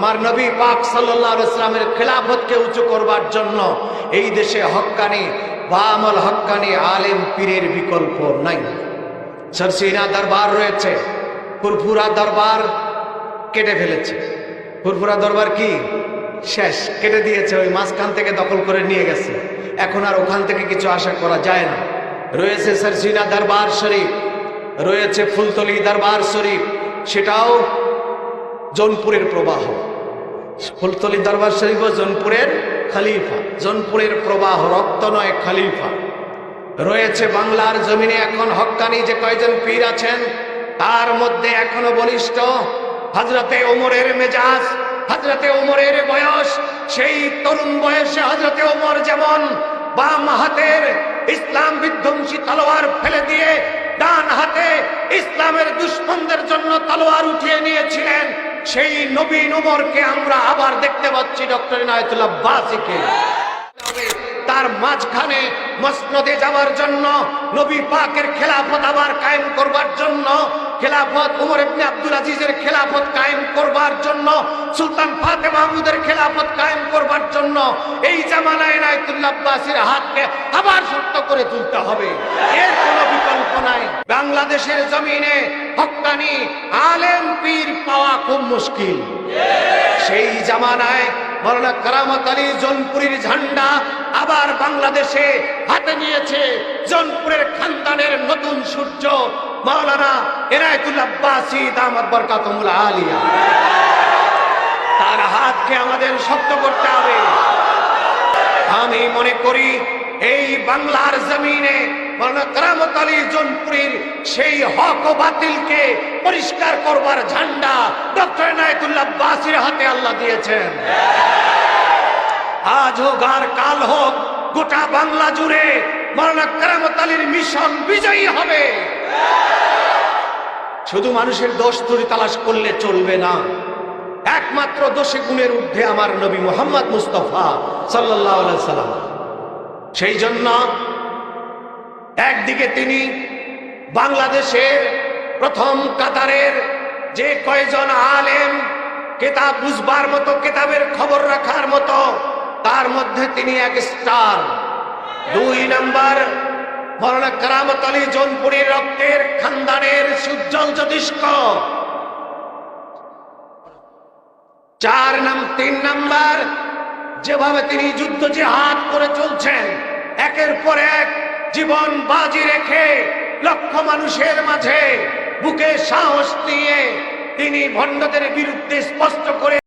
আমার নবী পাক সাল্লাল্লাহু আলাইহি ওয়াসাল্লামের খেলাফতকে উঁচু করবার জন্য এই দেশে হক্কানি বামল হক্কানি আলেম পীরের বিকল্প নাই। সরসিনা দরবার রয়েছে, ফুরফুরা দরবার কেটে ফেলেছে। ফুরফুরা দরবার কি শেষ, কেটে দিয়েছে, ওই মাঝখান থেকে দখল করে নিয়ে গেছে। এখন আর ওখান থেকে কিছু আশা করা যায় না। রয়েছে সরসিনা দরবার শরীফ, রয়েছে ফুলতলি দরবার শরীফ, সেটাও জৌনপুরের প্রবাহ। ফুলতলি দরবার শরীফ জৌনপুরের খলিফা, জৌনপুরের প্রবাহ, রক্ত নয় খলিফা। রয়েছে বাংলার জমিনে এখন হক্কানি যে কয়জন পীর আছেন, তার মধ্যে এখনো বলিষ্ঠ হযরতে ওমরের মেজাজ, হযরতে ওমরের বয়স। সেই তরুণ বয়সে হযরতে ওমর যেমন বাম হাতের ইসলাম বিধ্বংসী তলোয়ার ফেলে দিয়ে ডান হাতে ইসলামের দুশমনদের জন্য তলোয়ার উঠিয়ে নিয়েছিলেন, সেই নবীন ওমরকে আমরা আবার দেখতে পাচ্ছি ডক্টর ইনায়েতুল্লাহ আব্বাসীকে। তার মাঝখানে মসনদে যাওয়ার জন্য, নবী পাকের খেলাফত আবার কায়েম করবার জন্য, খেলাফত ওমর ইবনে আব্দুল আজিজের খেলাফত কায়েম করবার জন্য, সুলতান ফাতেমা মাহমুদের খেলাফত কায়েম করবার জন্য এই জামানায় ইনায়েতুল্লাহ আব্বাসীর হাতকে আবার শক্ত করে তুলতে হবে, এর কোনো বিকল্প নাই। বাংলাদেশের জমিনে হক্কানি আলেম পীর পাওয়া খুব মুশকিল। সেই জামানায় মাওলানা কারামত আলী জৌনপুরীর ঝান্ডা আবার বাংলাদেশে হাতে নিয়েছে জৌনপুরের খানদানের নতুন সূর্য মাওলানা ইনায়েতুল্লাহ আব্বাসী দামাত বরকাতুহুল আলিয়া। তার হাতকে আমাদের শক্ত করতে হবে। আমি মনে করি এই বাংলার জমিনে মাওলানা কারামত আলী জৌনপুরীর সেই হক ও বাতিলকে পরিষ্কার করবার ঝান্ডা ডক্টর ইনায়েতুল্লাহ আব্বাসীর হাতে আল্লাহ দিয়েছেন। আজ হোক আর কাল হোক, গোটা বাংলা জুড়ে মাওলানা কারামত আলীর মিশন বিজয়ী হবে। শুধু মানুষের দোষ ত্রুটি তালাশ করলে চলবে না, একমাত্র দোষে গুণের ঊর্ধ্বে আমার নবী মুহাম্মদ মুস্তাফা সাল্লাল্লাহু আলাইহি সাল্লাম। সেই জন্য একদিকে তিনি বাংলাদেশের প্রথম কাতারের যে কয়জন আলেম কিতাব বুঝবার মতো, কিতাবের খবর রাখার মতো, তার মধ্যে তিনি এক স্টার। 2 নম্বর মাওলানা কারামত আলী জৌনপুরীর রক্তের খানদানের সুজ্জ্বল জ্যোতিষ্ক। 3 নম্বর যেভাবে তিনি যুদ্ধ জিহাদ করে চলছেন, একের পর এক জীবন বাজি রেখে লক্ষ মানুষের মাঝে বুকে সাহস নিয়ে তিনি ভণ্ডদের বিরুদ্ধে স্পষ্ট করে